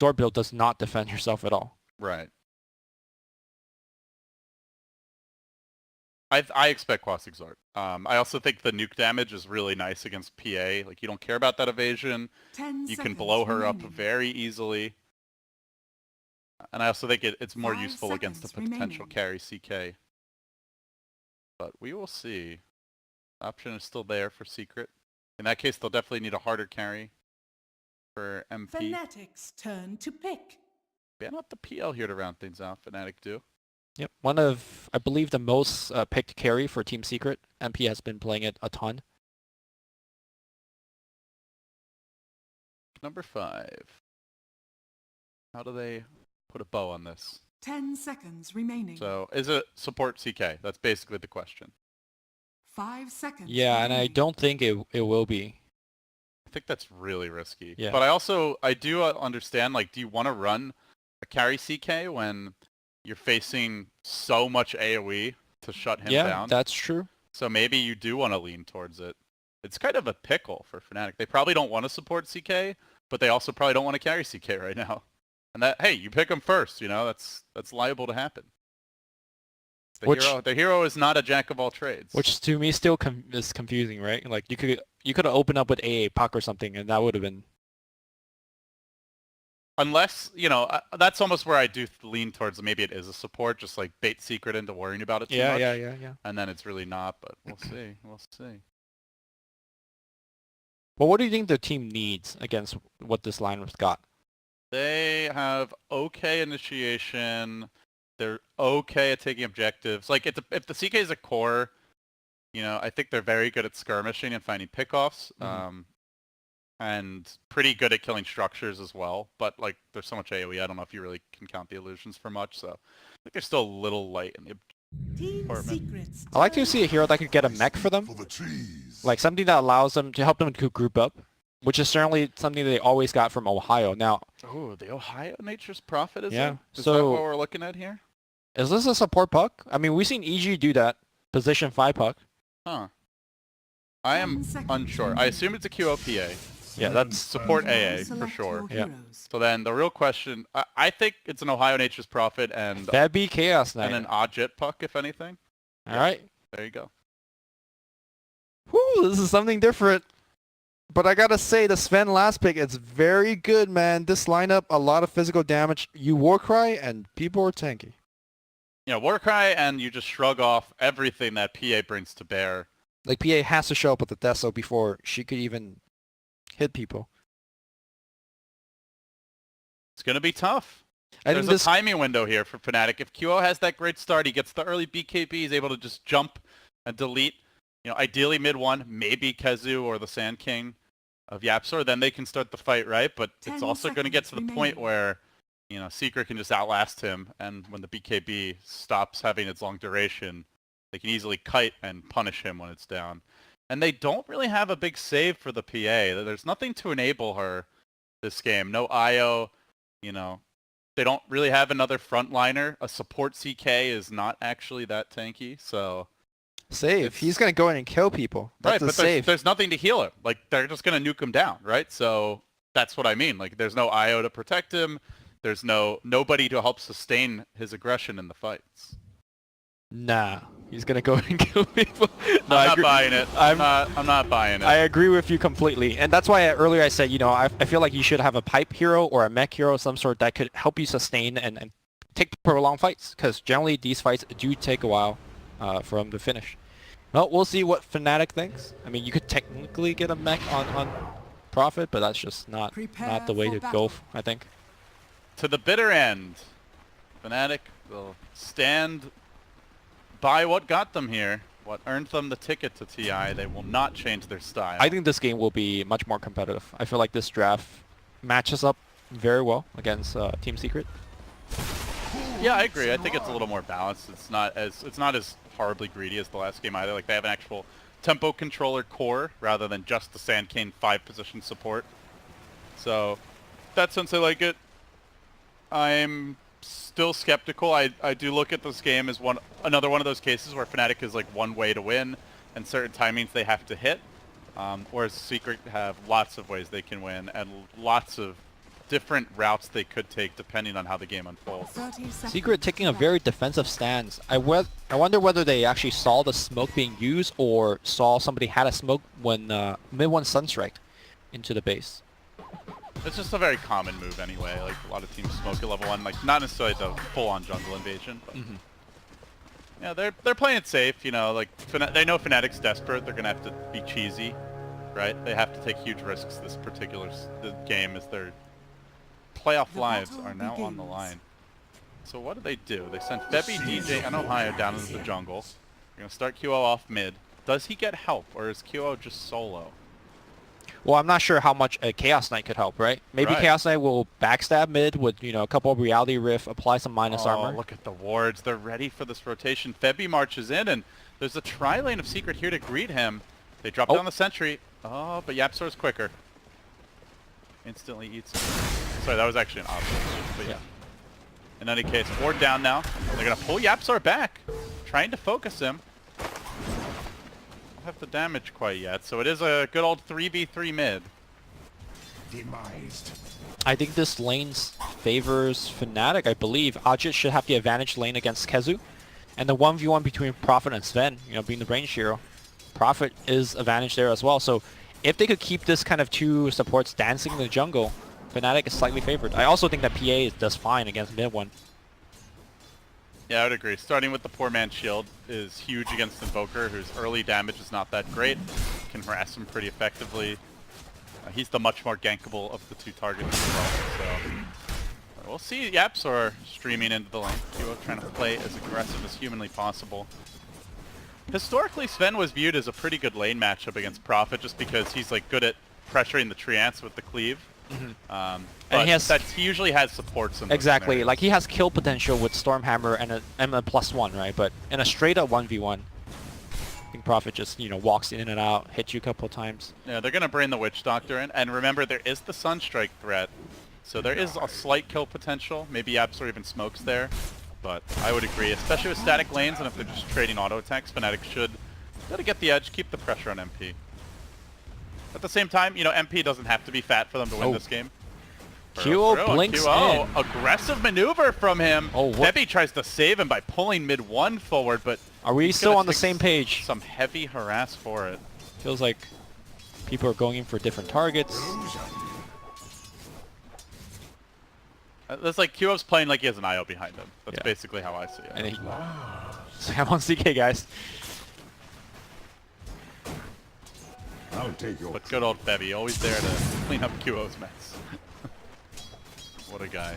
Extort build does not defend yourself at all. Right. I expect Quas Exort. I also think the nuke damage is really nice against PA. Like, you don't care about that evasion. You can blow her up very easily. And I also think it's more useful against the potential carry CK. But we will see. The option is still there for Secret. In that case, they'll definitely need a harder carry for MP. Fnatic's turn to pick. Ban up the PL here to round things out. Fnatic do. Yep, one of, I believe, the most picked carry for Team Secret. MP has been playing it a ton. Number 5. How do they put a bow on this? 10 seconds remaining. So, is it support CK? That's basically the question. 5 seconds. Yeah, remaining. and I don't think it will be. I think that's really risky. Yeah. But I do understand, like, do you want to run a carry CK when you're facing so much AoE to shut him down? Yeah, that's true. So maybe you do want to lean towards it. It's kind of a pickle for Fnatic. They probably don't want to support CK, but they also probably don't want to carry CK right now. And that, hey, you pick him first, you know, that's liable to happen. The hero is not a jack of all trades. Which to me still is confusing, right? Like you could have opened up with AA puck or something, and that would have been. Unless, you know, that's almost where I do lean towards maybe it is a support, just like bait Secret into worrying about it too much. Yeah. And then it's really not, but we'll see. We'll see. Well, what do you think the team needs against what this lineup's got? They have okay initiation. They're okay at taking objectives. Like, if the CK is a core, you know, I think they're very good at skirmishing and finding pickoffs. And pretty good at killing structures as well. But, like, there's so much AoE, I don't know if you really can count the illusions for much, so I think they're still a little light in the department. I like to see a hero that could get a mech for them. Like, something that allows them to help them to group up, which is certainly something that they always got from Ohio. Now, oh, the Ohio Nature's Prophet, is yeah. Is that what we're looking at here? Is this a support puck? I mean, we've seen EG do that. Position 5 puck. Huh. I am unsure. I assume it's a QOPA. Yeah, that's support AA for sure. Yeah. So then the real question, I think it's an Ohio Nature's Prophet and that'd be Chaos Knight. And an Odjet puck, if anything. All right. There you go. Whew, this is something different. But I gotta say, the Sven last pick, it's very good, man. This lineup, a lot of physical damage. You Warcry, and people are tanky. You know, Warcry, and you just shrug off everything that PA brings to bear. Like, PA has to show up with the Deso before she could even hit people. It's going to be tough. There's a timing window here for Fnatic. If QO has that great start, he gets the early BKB, he's able to just jump and delete. You know, ideally mid-1, maybe Kezu or the Sand King of Yapsor, then they can start the fight, right? But it's also going to get to the point where, you know, Secret can just outlast him, and when the BKB stops having its long duration, they can easily kite and punish him when it's down. And they don't really have a big save for the PA. There's nothing to enable her this game. No IO, you know. They don't really have another frontliner. A support CK is not actually that tanky, so... Save. He's going to go in and kill people. That's right, but save. There's nothing to heal him. Like, they're just going to nuke him down, right? So that's what I mean. Like, there's no IO to protect him. There's nobody to help sustain his aggression in the fights. Nah, he's going to go and kill people. No, I'm not buying it. I'm not buying it. I agree with you completely. And that's why earlier I said, you know, I feel like you should have a pipe hero or a mech hero of some sort that could help you sustain and take prolonged fights. Because generally these fights do take a while for them to finish. Well, we'll see what Fnatic thinks. I mean, you could technically get a mech on Prophet, but that's just not the way to go, I think. To the bitter end, Fnatic will stand by what got them here, what earned them the ticket to TI. They will not change their style. I think this game will be much more competitive. I feel like this draft matches up very well against Team Secret. Yeah, I agree. I think it's a little more balanced. It's not as horribly greedy as the last game either. Like, they have an actual tempo controller core rather than just the Sand King 5-position support. So, in that sense, I like it. I'm still skeptical. I do look at this game as another one of those cases where Fnatic is like one way to win, and certain timings they have to hit. Whereas Secret have lots of ways they can win and lots of different routes they could take depending on how the game unfolds. 30 seconds. Secret taking a very defensive stance. I wonder whether they actually saw the smoke being used or saw somebody had a smoke when mid one sunstriked into the base. It's just a very common move anyway. Like a lot of teams smoke at level 1, like not necessarily the full-on jungle invasion. But yeah, they're playing it safe. You know, like they know Fnatic's desperate. They're gonna have to be cheesy, right? They have to take huge risks this particular game as their playoff lives are now on the line. So what do? They sent Febby, DJ, and Ohio down into the jungle. They're gonna start QO off mid. Does he get help, or is QO just solo? Well, I'm not sure how much a Chaos Knight could help, right? Maybe Right. Chaos Knight will backstab mid with, you know, a couple of Reality Rift, apply some minus Oh, armor. look at the wards. They're ready for this rotation. Febby marches in, and there's a tri-lane of Secret here to greet him. They drop down the sentry. Oh, but YapzOr's quicker. Instantly eats him. Sorry, that was actually an option. But yeah. In any case, ward down now. They're going to pull YapzOr back, trying to focus him. Don't have the damage quite yet, so it is a good old 3v3 mid. Demised. I think this lane favors Fnatic, I believe. Ajit should have the advantage lane against Kezu. And the 1v1 between Prophet and Sven, you know, being the range hero. Prophet is advantage there as well. So if they could keep this kind of two supports dancing in the jungle, Fnatic is slightly favored. I also think that PA does fine against mid one. Yeah, I would agree. Starting with the poor man's shield is huge against Invoker, whose early damage is not that great. Can harass him pretty effectively. He's the much more gankable of the two targets as well. So we'll see YapzOr streaming into the lane. QO trying to play as aggressive as humanly possible. Historically, Sven was viewed as a pretty good lane matchup against Prophet just because he's like good at pressuring the Treants with the cleave. But he usually has supports in those Exactly, scenarios. like he has kill potential with Stormhammer and a +1, right? But in a straight up 1v1, I think Prophet just, you know, walks in and out, hits you a couple of times. Yeah, they're gonna bring the Witch Doctor in, and remember there is the Sunstrike threat, so there is a slight kill potential. Maybe YapzOr even smokes there, but I would agree, especially with static lanes, and if they're just trading auto attacks, Fnatic should gotta get the edge, keep the pressure on MP. At the same time, you know, MP doesn't have to be fat for them to win this game. QO blinks in. Aggressive maneuver from him. Oh, what? Febby tries to save him by pulling mid one forward, but Are we he's still gonna on the take same page? Some heavy harass for it. Feels like people are going in for different targets. It's like QO's playing like he has an IO behind him. That's Yeah. basically how I see it. And he, so I'm on CK, guys. I'll take your But good old Febby, always there to clean up QO's mess. What a guy.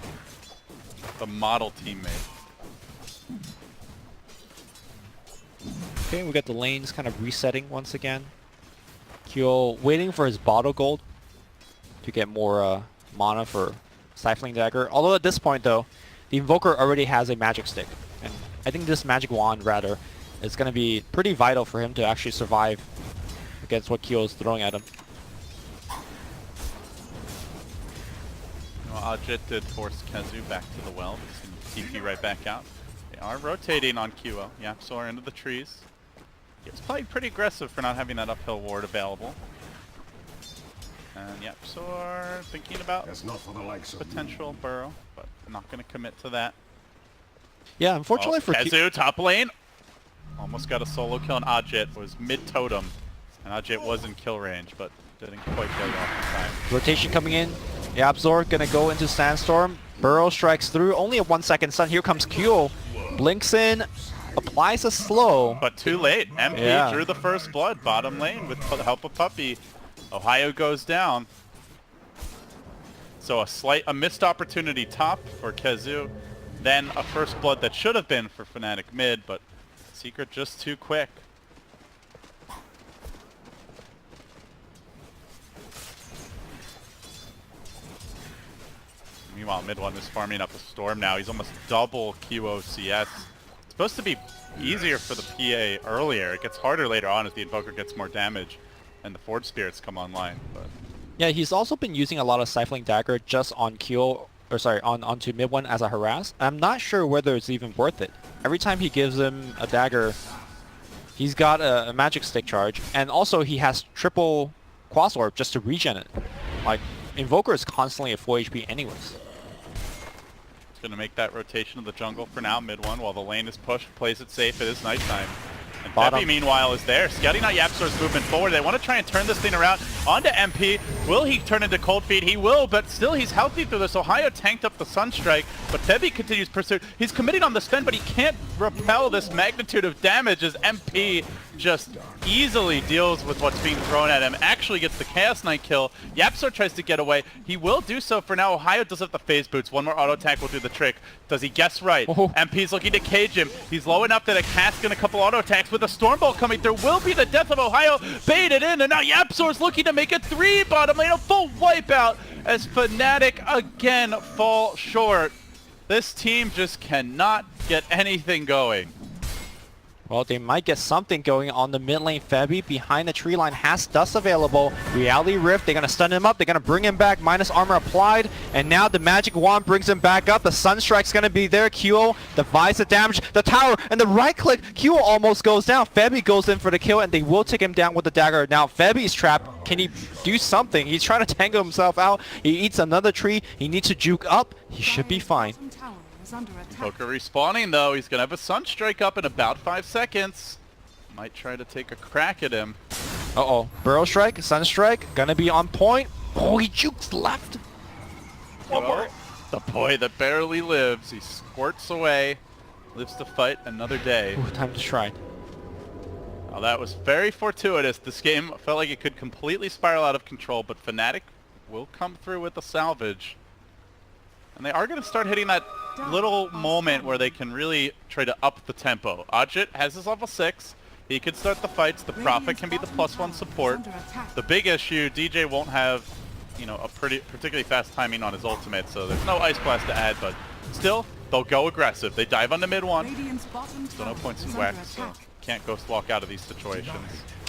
The model teammate. Okay, we got the lanes kind of resetting once again. QO waiting for his bottle gold to get more mana for Stifling Dagger. Although at this point though, the Invoker already has a magic stick. And I think this magic wand rather is going to be pretty vital for him to actually survive against what QO is throwing at him. Well, Ajit did force Kezu back to the well. He's going to TP right back out. They are rotating on QO. YapzOr into the trees. He's playing pretty aggressive for not having that uphill ward available. And YapzOr thinking about That's not for the likes of potential burrow, but not going to commit to that. Yeah, unfortunately for Kezu, top lane. Almost got a solo kill, and Ajit was mid-totem. And Ajit was in kill range, but didn't quite get it off in time. rotation coming in. YapzOr gonna go into Sandstorm. Burrow strikes through. Only a 1 second stun. Here comes QO. Blinks in. Applies a slow. But too late. MP drew the first blood. Bottom lane with the help of Puppey. Ohio goes down. So a missed opportunity top for Kezu. Then a first blood that should have been for Fnatic mid, but Secret just too quick. Meanwhile, mid one is farming up a storm now. He's almost double QO CS. It's supposed to be easier for the PA earlier. It gets harder later on as the Invoker gets more damage and the Forge Spirits come online. But Yeah, he's also been using a lot of Stifling Dagger just on QO, or sorry, onto mid one as a harass. I'm not sure whether it's even worth it. Every time he gives him a dagger, he's got a magic stick charge, and also he has triple Quas Orb just to regen it. Like, Invoker is constantly at full HP anyways. It's going to make that rotation of the jungle for now, mid one, while the lane is pushed, plays it safe. It is nighttime. And Bottom. Peppy, meanwhile, is there, scouting out YapzOr's movement forward. They want to try and turn this thing around onto MP. Will he turn into Cold Feet? He will, but still he's healthy through this. Ohio tanked up the Sunstrike, but Peppy continues pursuit. He's committing on the spin, but he can't repel this magnitude of damage as MP just easily deals with what's being thrown at him. Actually gets the Chaos Knight kill. YapzOr tries to get away. He will do so for now. Ohio does have the phase boots. One more auto attack will do the trick. Does he guess right? Oh. MP's looking to cage him. He's low enough that a cast and a couple auto attacks with a Stormbolt coming through will be the death of Ohio. Baited in, and now YapzOr's looking to make it 3 bottom lane. A full wipeout as Fnatic again fall short. This team just cannot get anything going. Well, they might get something going on the mid lane. Febby behind the tree line has dust available. Reality Rift, they're going to stun him up. They're going to bring him back. Minus armor applied. And now the magic wand brings him back up. The Sunstrike's going to be there. QO divides the damage. The tower and the right click. QO almost goes down. Febby goes in for the kill and they will take him down with the dagger. Now Febby's trapped. Can he do something? He's trying to tangle himself out. He eats another tree. He needs to juke up. He should be fine. Poker respawning though. He's gonna have a Sunstrike up in about 5 seconds. Might try to take a crack at him. Uh-oh. Burrow Strike, Sunstrike, gonna be on point. Oh, he jukes left. One more. The boy that barely lives. He squirts away. Lives to fight another day. Ooh, time to shrine. Well, that was very fortuitous. This game felt like it could completely spiral out of control, but Fnatic will come through with the salvage. And they are going to start hitting that little moment where they can really try to up the tempo. Ajit has his level 6. He can start the fights. The Prophet can be the +1 support. The big issue, DJ won't have, you know, a particularly fast timing on his ultimate, so there's no Ice Blast to add, but still, they'll go aggressive. They dive on the mid one. So no points in Wax, so can't Ghost Walk out of these situations.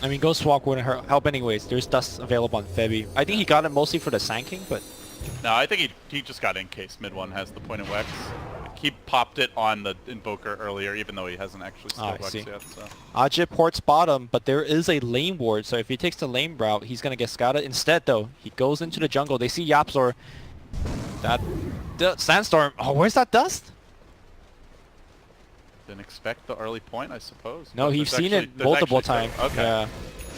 I mean, Ghost Walk wouldn't help anyways. There's dust available on Febby. I think he got it mostly for the Sand King, but... No, I think he just got in case mid one has the point in Wex. He popped it on the Invoker earlier, even though he hasn't actually stood Wex yet. So. Ajit ports bottom, but there is a lane ward, so if he takes the lane route, he's going to get scouted. Instead, though, he goes into the jungle. They see YapzOr. That Sandstorm. Oh, where's that dust? Didn't expect the early point, I suppose. No, he's seen it multiple times. Okay. Yeah.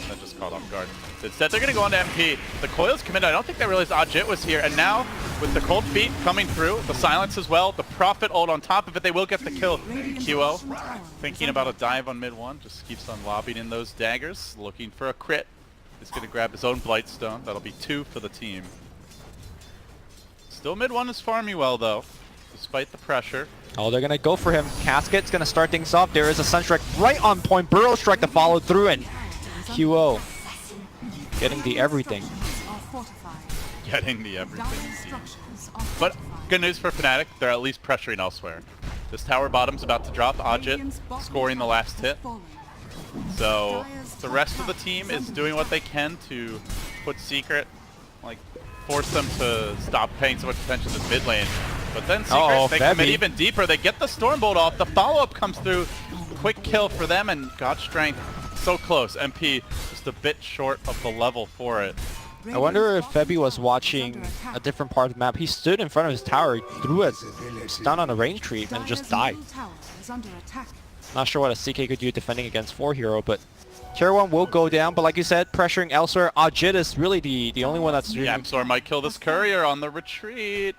That just caught off guard. Instead, they're going to go on to MP. The coils committed. I don't think they realized Ajit was here. And now, with the Cold Feet coming through, the silence as well, the Prophet ult on top of it, they will get the kill. QO, thinking about a dive on mid one, just keeps on lobbing in those daggers, looking for a crit. He's going to grab his own Blightstone. That'll be 2 for the team. Still mid one is farming well, though, despite the pressure. Oh, they're going to go for him. Casket's going to start things off. There is a Sunstrike right on point. Burrow Strike to follow through, and QO getting the everything. Getting the everything. But good news for Fnatic, they're at least pressuring elsewhere. This tower bottom's about to drop. Ajit scoring the last hit. So the rest of the team is doing what they can to put Secret, like force them to stop paying so much attention to this mid lane. But then Secret, they commit even deeper. They get the Stormbolt off. The follow-up comes through. Quick kill for them, and God Strength so close. MP just a bit short of the level for it. I wonder if Febby was watching a different part of the map. He stood in front of his tower, he threw a stun on a range creep, and just died. Not sure what a CK could do defending against 4 hero, but Tier 1 will go down. But like you said, pressuring elsewhere. Ajit is really the only one that's doing... YapzOr might kill this courier on the retreat.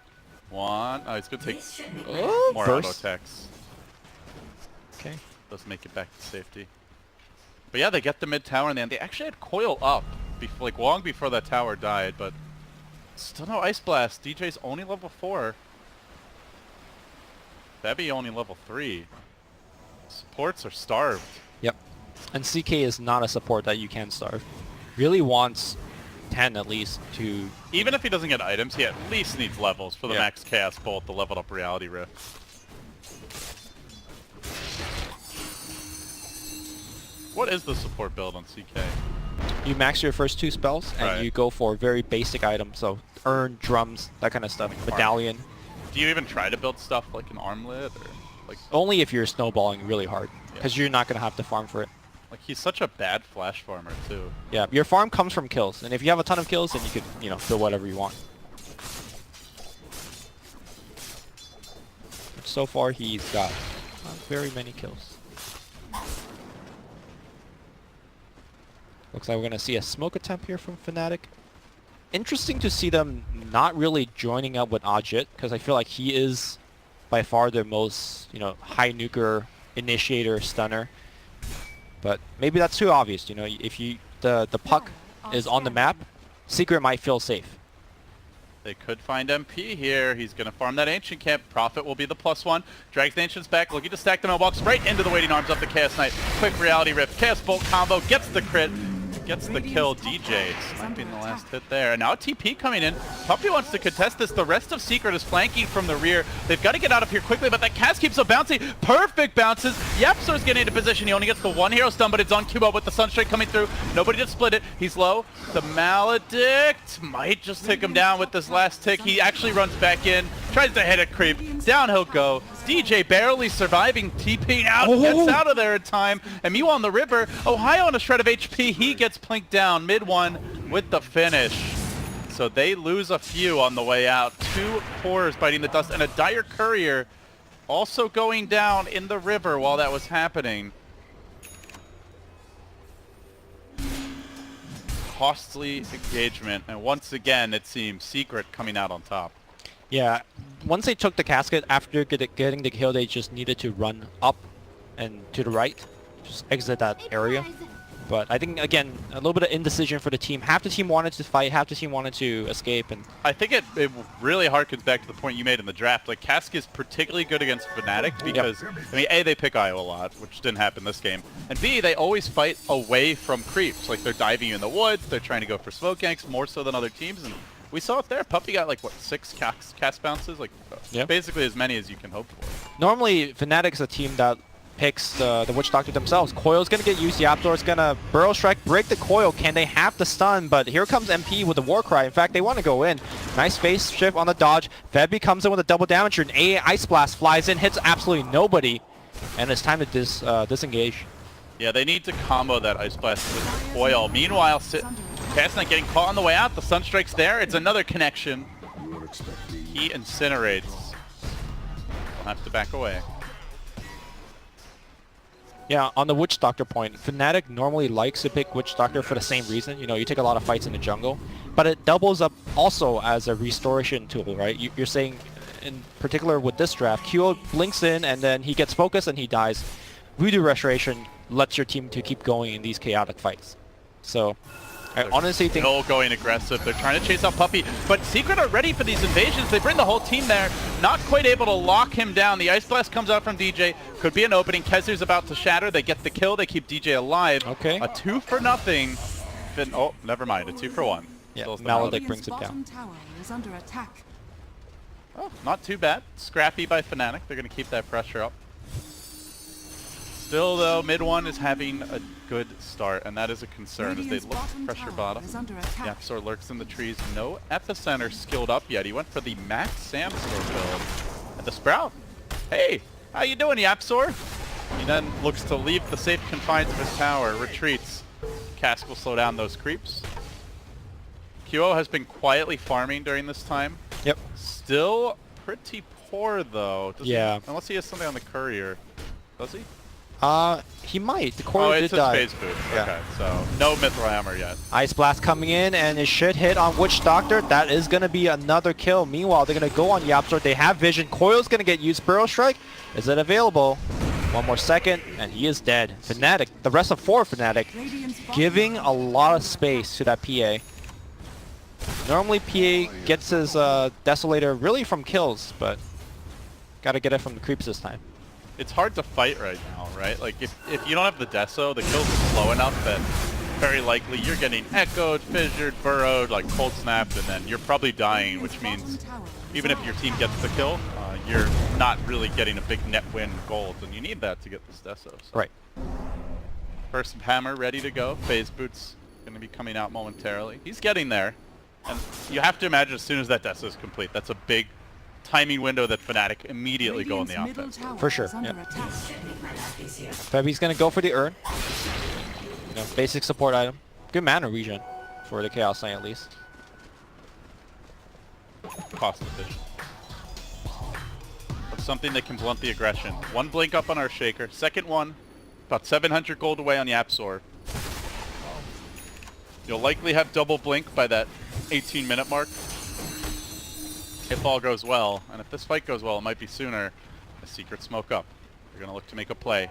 One. Oh, he's going to take more auto attacks. Okay. Does make it back to safety. But yeah, they get the mid tower in the end. They actually had coil up, like long before that tower died, but still no Ice Blast. DJ's only level 4. Febby only level 3. Supports are starved. Yep. And CK is not a support that you can starve. Really wants 10 at least to... Even if he doesn't get items, he at least needs levels for the max Chaos Bolt, the leveled up Reality Rift. What is the support build on CK? You max your first 2 spells, and you go for very basic items, so urn, drums, that kind of stuff, like medallion. Do you even try to build stuff like an armlet? Or like only if you're snowballing really hard, because you're not going to have to farm for it. Like, he's such a bad flash farmer, too. Yeah, your farm comes from kills, and if you have a ton of kills, then you could, you know, build whatever you want. so far he's got not very many kills. Looks like we're gonna see a smoke attempt here from Fnatic. Interesting to see them not really joining up with Ajit, because I feel like he is by far their most, high nuker initiator stunner. But maybe that's too obvious. If the puck is on the map, Secret might feel safe. They could find MP here. He's going to farm that Ancient Camp. Prophet will be the +1. Drags the Ancients back, looking to stack the mailbox right into the waiting arms of the Chaos Knight. Quick Reality Rift. Chaos Bolt combo. Gets the crit. Gets the kill. DJ. Might be the last hit there. And now TP coming in. Puppy wants to contest this. The rest of Secret is flanking from the rear. They've got to get out of here quickly, but that cast keeps on bouncing. Perfect bounces. Yapsor's getting into position. He only gets the one hero stun, but it's on Cubo with the Sunstrike coming through. Nobody to split it. He's low. The Maledict might just take him down with this last tick. He actually runs back in, tries to hit a creep. Down he'll go. DJ barely surviving, TPing out, gets out of there in time. And meanwhile on the river, Ohio on a shred of HP, he gets plinked down mid-1 with the finish. So they lose a few on the way out. 2 Horrors biting the dust, and a Dire Courier also going down in the river while that was happening. Costly engagement, and once again it seems Secret coming out on top. Yeah, once they took the casket, after getting the kill, they just needed to run up and to the right, just exit that area. But I think, again, a little bit of indecision for the team. Half the team wanted to fight, half the team wanted to escape. And I think it really harkens back to the point you made in the draft. Like, Cask is particularly good against Fnatic because, I mean, A, they pick IO a lot, which didn't happen this game. And B, they always fight away from creeps. Like, they're diving in the woods, they're trying to go for smoke ganks more so than other teams. And we saw it there. Puppy got, like, what, 6 cast bounces? Like, basically as many as you can hope for. Normally, Fnatic's a team that picks the Witch Doctor themselves. Coil's going to get used. Yapsor's going to Burrow Strike, break the Coil. Can they have the stun? But here comes MP with the Warcry. In fact, they want to go in. Nice phase shift on the dodge. Febby comes in with a double damage. An A Ice Blast flies in, hits absolutely nobody. And it's time to disengage. Yeah, they need to combo that Ice Blast with the Coil. Meanwhile, Chaos Knight getting caught on the way out. The Sunstrike's there. It's another connection. He incinerates. We'll have to back away. Yeah, on the Witch Doctor point, Fnatic normally likes to pick Witch Doctor for the same reason. You take a lot of fights in the jungle, but it doubles up also as a restoration tool, right? You're saying, in particular with this draft, QO blinks in and then he gets focused and he dies. Voodoo Restoration lets your team to keep going in these chaotic fights. So I honestly think... Still going aggressive. They're trying to chase out Puppy, but Secret are ready for these invasions. They bring the whole team there. Not quite able to lock him down. The Ice Blast comes out from DJ. Could be an opening. Kezu's about to shatter. They get the kill. They keep DJ alive. Okay. A 2-for-0. Oh, never mind. A 2-for-1. Yeah, Maledict brings him down. Tower is under attack. Oh, not too bad. Scrappy by Fnatic. They're going to keep that pressure up. Still, though, mid-1 is having a good start, and that is a concern as they look to pressure bottom. Yapsor lurks in the trees. No Epicenter skilled up yet. He went for the Max Samstor build. And the Sprout. Hey, how you doing, Yapsor? He then looks to leave the safe confines of his tower, retreats. Cask will slow down those creeps. QO has been quietly farming during this time. Yep. Still pretty poor, though. Yeah. Unless he has something on the courier. Does he? He might. The Courier did die. It's a space boot. Yeah. Okay, so no Mithril Hammer yet. Ice Blast coming in, and it should hit on Witch Doctor. That is going to be another kill. Meanwhile, they're going to go on Yapsor. They have vision. Coil's going to get used. Burrow Strike. Is it available? One more second, and he is dead. Fnatic, the rest of 4 Fnatic, giving a lot of space to that PA. Normally, PA gets his Desolator really from kills, but got to get it from the creeps this time. It's hard to fight right now, right? Like, if you don't have the Deso, the kills are slow enough that very likely you're getting echoed, fissured, burrowed, like cold snapped, and then you're probably dying, which means even if your team gets the kill, you're not really getting a big net win gold, and you need that to get this Deso. So. Right. First hammer ready to go. Phase Boot's going to be coming out momentarily. He's getting there, and you have to imagine as soon as that Deso is complete, that's a big timing window that Fnatic immediately go on the offense. For sure, yeah. Febby's gonna go for the urn. Basic support item. Good mana regen for the Chaos Knight at least. Cost efficient. something that can blunt the aggression. One blink up on our Shaker. Second one, about 700 gold away on YapzOr. You'll likely have double blink by that 18-minute mark. If all goes well. And if this fight goes well, it might be sooner. A secret smoke up. They're going to look to make a play.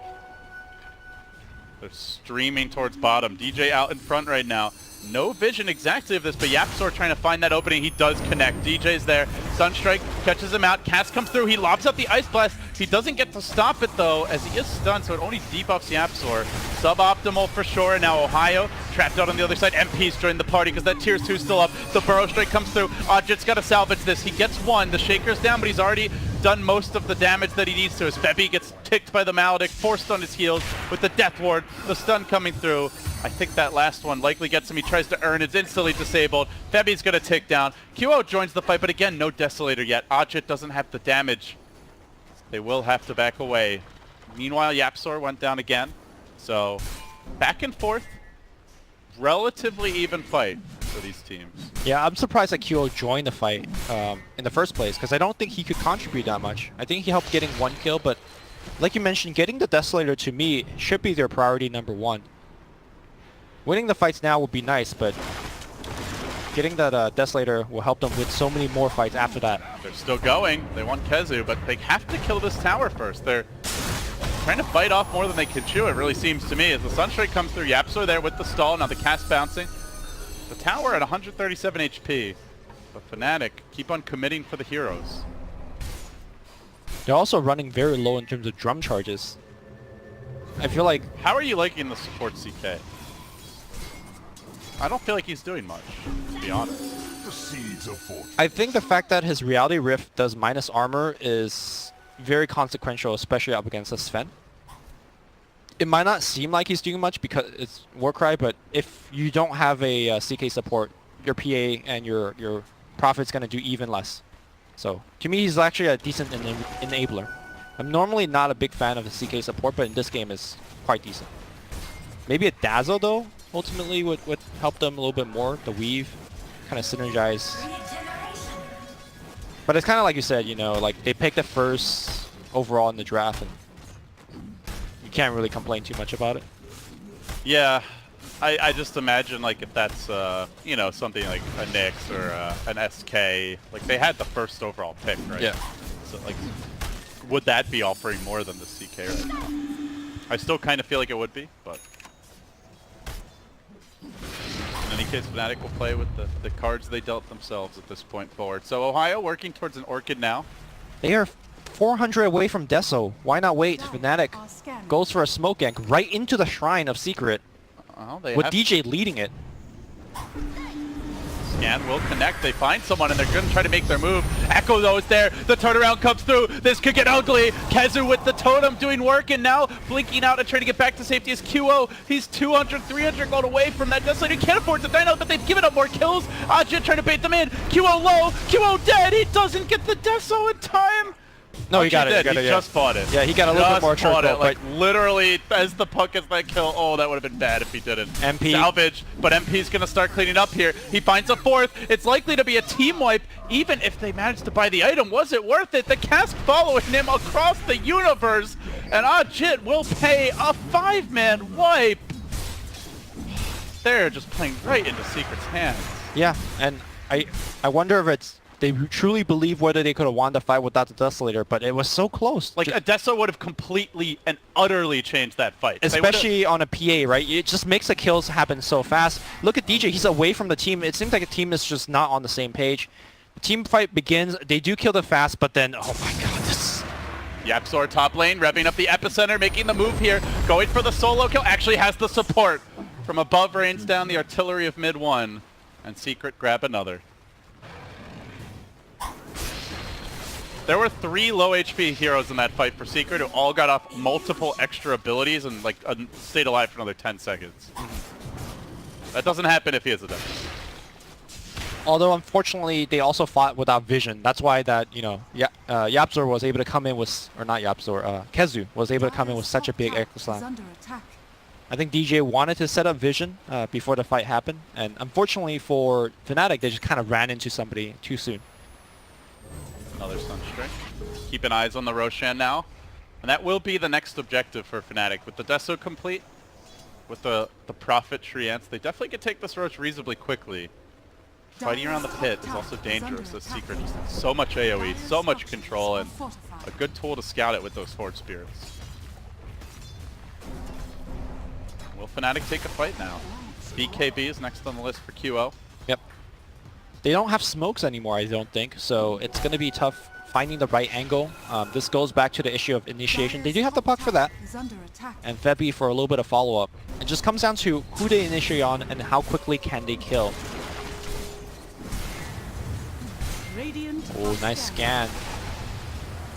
They're streaming towards bottom. DJ out in front right now. No vision exactly of this, but YapzOr trying to find that opening. He does connect. DJ's there. Sunstrike catches him out. Cass comes through. He lobs up the Ice Blast. He doesn't get to stop it, though, as he is stunned, so it only debuffs YapzOr. Suboptimal for sure. And now Ohio trapped out on the other side. MP's joined the party because that Tier 2 still up. The Burrow Strike comes through. Ajit's got to salvage this. He gets one. The Shaker's down, but he's already done most of the damage that he needs to. As Febby gets ticked by the Maledict, forced on his heels with the Death Ward. The stun coming through. I think that last one likely gets him. He tries to earn. It's instantly disabled. Febby's going to tick down. QO joins the fight, but again, no Desolator yet. Ajit doesn't have the damage. They will have to back away. Meanwhile, YapzOr went down again. So, back and forth. Relatively even fight for these teams. Yeah, I'm surprised that QO joined the fight in the first place, because I don't think he could contribute that much. I think he helped getting one kill, but like you mentioned, getting the Desolator to me should be their priority number one. Winning the fights now would be nice, but getting that Desolator will help them with so many more fights after that. They're still going. They want Kezu, but they have to kill this tower first. They're trying to fight off more than they can chew, it really seems to me. As the Sunstrike comes through, YapzOr there with the stall. Now the cast bouncing. The tower at 137 HP. But Fnatic keep on committing for the heroes. They're also running very low in terms of drum charges. I feel like... How are you liking the support CK? I don't feel like he's doing much, to be honest. The seeds of fortune. I think the fact that his Reality Rift does minus armor is very consequential, especially up against a Sven. It might not seem like he's doing much because it's Warcry, but if you don't have a CK support, your PA and your Prophet's going to do even less. So, to me, he's actually a decent enabler. I'm normally not a big fan of the CK support, but in this game is quite decent. Maybe a Dazzle, though, ultimately would help them a little bit more. The weave, kind of synergize. But it's kind of like you said, you know, like they picked the first overall in the draft, and you can't really complain too much about it. Yeah, I just imagine like if that's you know, something like a Nyx or an SK, like they had the first overall pick, right? Yeah. So like, would that be offering more than the CK right now? I still kind of feel like it would be, but in any case, Fnatic will play with the cards they dealt themselves at this point forward. So Ohio working towards an Orchid now. They are 400 away from Deso. Why not wait? Fnatic goes for a smoke gank right into the Shrine of Secret, with DJ leading it. Scan will connect. They find someone and they're going to try to make their move. Echo though is there. The turnaround comes through. This could get ugly. Kezu with the totem doing work and now blinking out and trying to get back to safety is QO. He's 200, 300 gold away from that Desolator. Can't afford to die now, but they've given up more kills. Ajit trying to bait them in. QO low. QO dead. He doesn't get the Deso in time. No, he got it. He just fought it. Yeah, he got a little bit more fought it. Like but literally, as the puck is that kill. Oh, that would have been bad if he didn't. MP salvage, but MP's gonna start cleaning up here. He finds a fourth. It's likely to be a team wipe, even if they manage to buy the item. Was it worth it? The cask following him across the universe, and Ajit will pay a 5-man wipe. They're just playing right into Secret's hands. Yeah, and I wonder if it's they truly believe whether they could have won the fight without the Desolator, but it was so close. Like, a Deso would have completely and utterly changed that fight. Especially on a PA, right? It just makes the kills happen so fast. Look at DJ. He's away from the team. It seems like a team is just not on the same page. The team fight begins. They do kill the fast, but then, oh my god, this... YapzOr top lane, revving up the epicenter, making the move here. Going for the solo kill. Actually has the support. From above rains down the artillery of mid one. And Secret grab another. There were 3 low HP heroes in that fight for Secret who all got off multiple extra abilities and like stayed alive for another 10 seconds. That doesn't happen if he has a death. Although unfortunately they also fought without vision. That's why that, you know, YapzOr was able to come in with, or not YapzOr, Kezu was able to come in with such a big Echo Slam. I think DJ wanted to set up vision before the fight happened, and unfortunately for Fnatic, they just kind of ran into somebody too soon. Another Sunstrike. keeping eyes on the Roshan now. And that will be the next objective for Fnatic. With the Deso complete, with the Prophet Shriants, they definitely can take this Roach reasonably quickly. Fighting around the pit is also dangerous as Secret just has so much AoE, so much control, and a good tool to scout it with those Horde Spirits. Will Fnatic take a fight now? BKB is next on the list for QO. Yep. They don't have smokes anymore, I don't think, so it's going to be tough finding the right angle. This goes back to the issue of initiation. They do have the puck for that, and Febby for a little bit of follow-up. It just comes down to who they initiate on and how quickly can they kill. Oh, nice scan.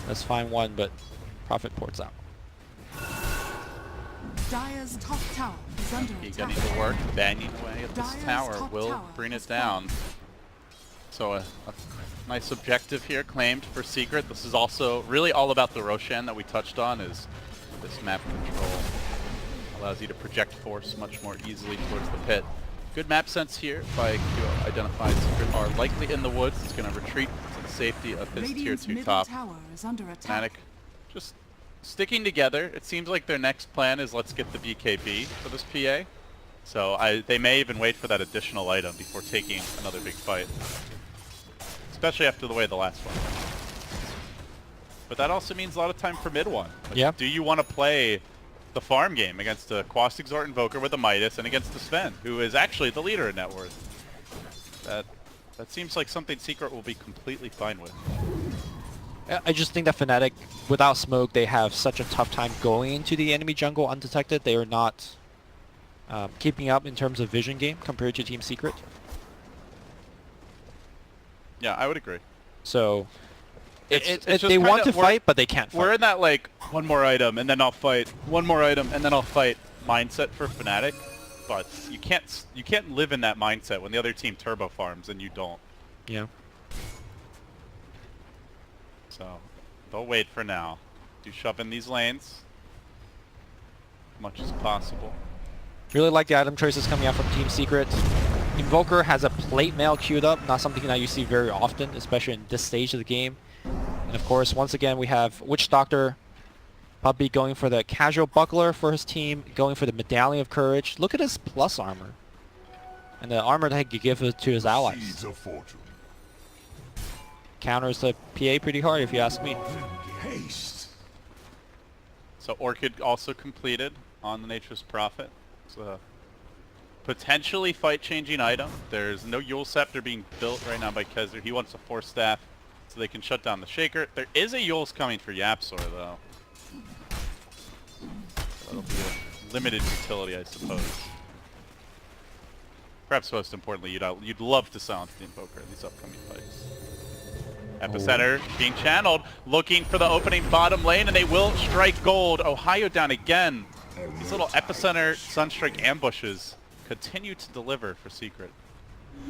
Let's find one, but Prophet ports out. Dire's top tower is under He's attack. gonna need to work banging away at this Dire's tower top will tower bring it has down. So a nice objective here claimed for Secret. This is also really all about the Roshan that we touched on, is this map control allows you to project force much more easily towards the pit. Good map sense here by QO. Identified Secret are likely in the woods. He's going to retreat to the safety of his Radiant's tier 2 middle top. tower is under attack. Fnatic just sticking together. It seems like their next plan is let's get the BKB for this PA. So they may even wait for that additional item before taking another big fight. Especially after the way the last one went. But that also means a lot of time for mid one. Like, yeah. Do you want to play the farm game against a Quas Exort Invoker with a Midas and against the Sven, who is actually the leader in net worth? That seems like something Secret will be completely fine with. I just think that Fnatic, without smoke, they have such a tough time going into the enemy jungle undetected. They are not keeping up in terms of vision game compared to Team Secret. Yeah, I would agree. So It's just they want to kinda- fight, but they can't fight. We're in that like one more item and then I'll fight, one more item and then I'll fight mindset for Fnatic, but you can't live in that mindset when the other team turbo farms and you don't. Yeah. So they'll wait for now. Do shove in these lanes as much as possible. Really like the item choices coming out from Team Secret. Invoker has a plate mail queued up, not something that you see very often, especially in this stage of the game. And of course, once again, we have Witch Doctor, Puppy going for the casual buckler for his team, going for the Medallion of Courage. Look at his plus armor. And the armor that he could give it to his allies. Seeds of fortune. Counters the PA pretty hard, if you ask me. Haste. So Orchid also completed on the Nature's Prophet. It's a potentially fight-changing item. There's no Yule Scepter being built right now by Kezer. He wants a Force Staff so they can shut down the Shaker. There is a Yule's coming for Yapsor though. That'll be a limited utility, I suppose. Perhaps most importantly, you'd love to silence the Invoker in these upcoming fights. Epicenter being channeled, looking for the opening bottom lane, and they will strike gold. Ohio down again. These little Epicenter Sunstrike ambushes continue to deliver for Secret.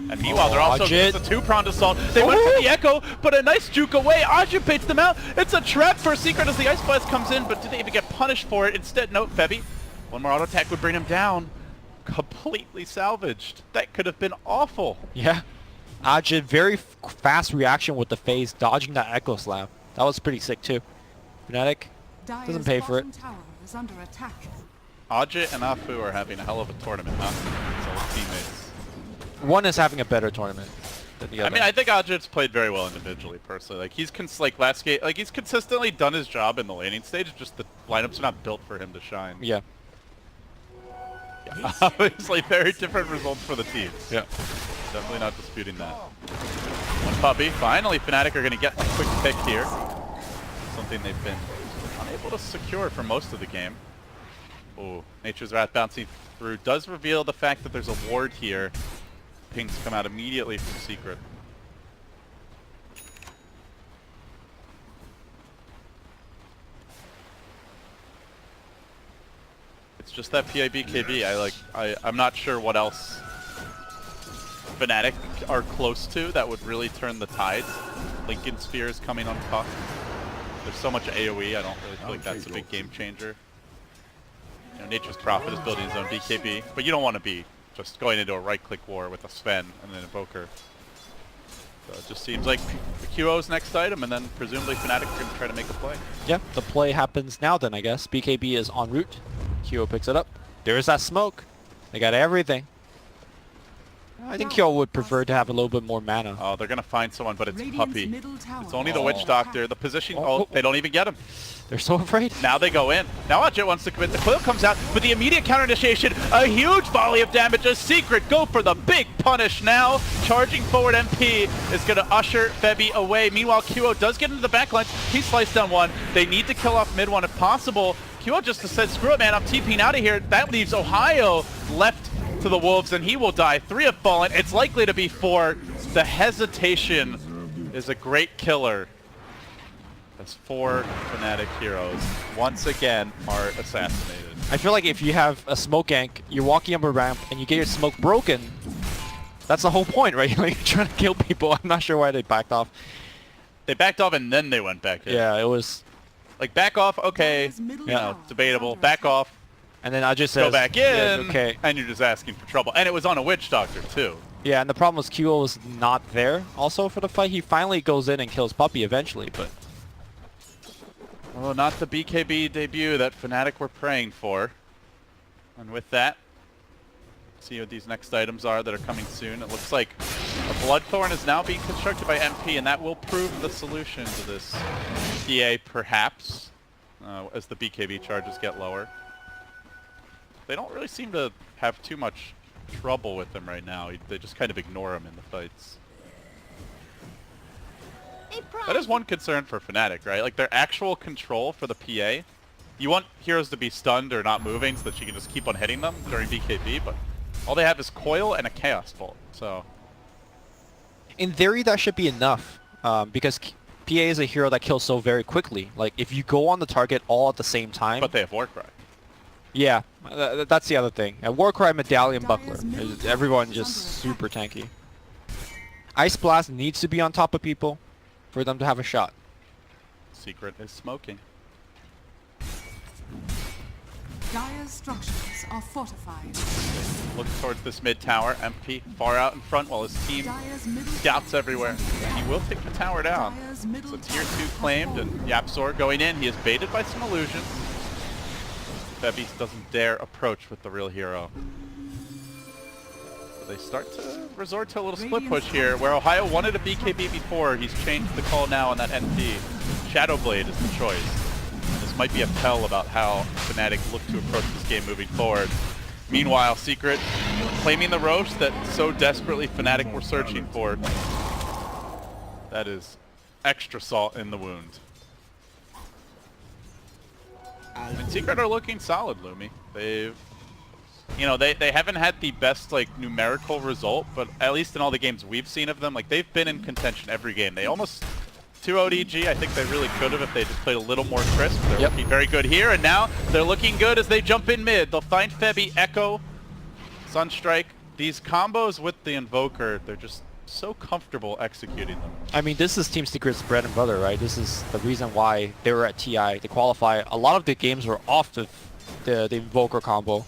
And meanwhile, they're also against a two-pronged assault. They went for the Echo, but a nice juke away. Ajit baits them out. It's a trap for Secret as the Ice Blast comes in, but did they even get punished for it? Instead, no, Febby. One more auto attack would bring him down. Completely salvaged. That could have been awful. Yeah. Ajit, very fast reaction with the phase, dodging that Echo Slap. That was pretty sick too. Fnatic doesn't pay for it. Tower is under attack. Ajit and Afu are having a hell of a tournament, huh? So teammates. One is having a better tournament than the other. I mean, I think Ajit's played very well individually, personally. Like he's last game, like he's consistently done his job in the laning stage. Just the lineups are not built for him to shine. Yeah. Obviously, very different results for the teams. Yeah. Definitely not disputing that. One Puppy. Finally, Fnatic are going to get the quick pick here. Something they've been unable to secure for most of the game. Oh, Nature's Wrath bouncing through does reveal the fact that there's a ward here. Pings come out immediately from Secret. It's just that PIBKB. I'm not sure what else Fnatic are close to that would really turn the tides. Lincoln Sphere is coming on top. There's so much AoE, I don't really feel like that's a big game changer. You know, Nature's Prophet is building his own BKB, but you don't want to be just going into a right-click war with a Sven and an Invoker. So it just seems like the QO's next item, and then presumably Fnatic are going to try to make a play. Yeah, the play happens now then, I guess. BKB is en route. QO picks it up. There's that smoke. They got everything. I think QO would prefer to have a little bit more mana. Oh, they're going to find someone, but it's Radiant's Puppy. middle tower It's only the is Witch under Doctor. attack. The position, Oh. they don't even get him. They're so afraid. Now they go in. Now Ajit wants to commit. The coil comes out, but the immediate counter initiation, a huge volley of damage. A Secret go for the big punish now. Charging forward MP is going to usher Febby away. Meanwhile, QO does get into the backlines. He sliced down one. They need to kill off mid one if possible. QO just said, screw it, man. I'm TPing out of here. That leaves Ohio left to the Wolves, and he will die. 3 have fallen. It's likely to be 4. The hesitation is a great killer. As 4 Fnatic heroes once again are assassinated. I feel like if you have a smoke gank, you're walking up a ramp and you get your smoke broken, that's the whole point, right? Like, you're trying to kill people. I'm not sure why they backed off. They backed off and then they went back in. Yeah, it was... Like, back off, okay, Dire's middle you know, tower debatable. is under Back attack. off, And then I just said, go back in, Yeah, okay. and you're just asking for trouble. And it was on a Witch Doctor, too. Yeah, and the problem was QO was not there also for the fight. He finally goes in and kills Puppy eventually, but... Oh, not the BKB debut that Fnatic were praying for. And with that, see what these next items are that are coming soon. It looks like a Bloodthorn is now being constructed by MP, and that will prove the solution to this PA, perhaps, as the BKB charges get lower. They don't really seem to have too much trouble with him right now. They just kind of ignore him in the fights. That is one concern for Fnatic, right? Like, their actual control for the PA. You want heroes to be stunned or not moving so that you can just keep on hitting them during BKB, but all they have is Coil and a Chaos Bolt, so... In theory, that should be enough, because PA is a hero that kills so very quickly. Like, if you go on the target all at the same time... But they have Warcry. Yeah, that's the other thing. Warcry, Medallion, Dire's Buckler. middle tower Everyone is just under super tanky. Ice Blast needs to be on top of people for them to have a shot. Secret is smoking. Dire's structures are fortified. Looks towards this mid tower. MP far out in front while his team Dire's middle scouts tower everywhere. is under He will take the tower down. Dire's middle So tier tower 2 has claimed, and fallen. Yapzor going in. He is baited by some illusion. Febby doesn't dare approach with the real hero. So they start to resort to a little split push here, where Ohio wanted a BKB before. He's changed the call now on that NP. Shadowblade is the choice. This might be a tell about how Fnatic look to approach this game moving forward. Meanwhile, Secret claiming the roast that so desperately Fnatic were searching for. That is extra salt in the wound. And Secret are looking solid, Lumi. They've, you know, they haven't had the best, like, numerical result, but at least in all the games we've seen of them, like, they've been in contention every game. They almost 2-0'd EG. I think they really could have if they just played a little more crisp. They're looking very good here, and now they're looking good as they jump in mid. They'll find Febby, Echo, Sunstrike. These combos with the Invoker, they're just so comfortable executing them. I mean, this is Team Secret's bread and butter, right? This is the reason why they were at TI to qualify. A lot of the games were off the Invoker combo.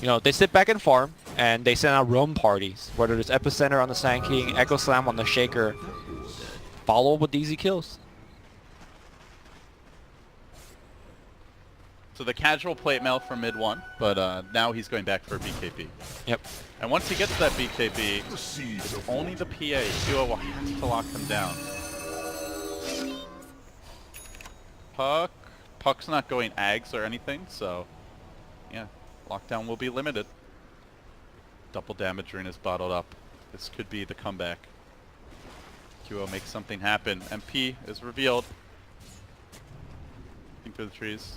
You know, they sit back and farm, and they send out roam parties, whether it's Epicenter on the Sand King, Echo Slam on the Shaker, follow with easy kills. So the casual plate mail from mid 1, but now he's going back for BKB. Yep. And once he gets that BKB, The seeds of only the PA, Duo will have to lock him down. Puck's not going Ags or anything, so yeah, lockdown will be limited. Double damage rune is bottled up. This could be the comeback. QO makes something happen. MP is revealed. Looking through the trees.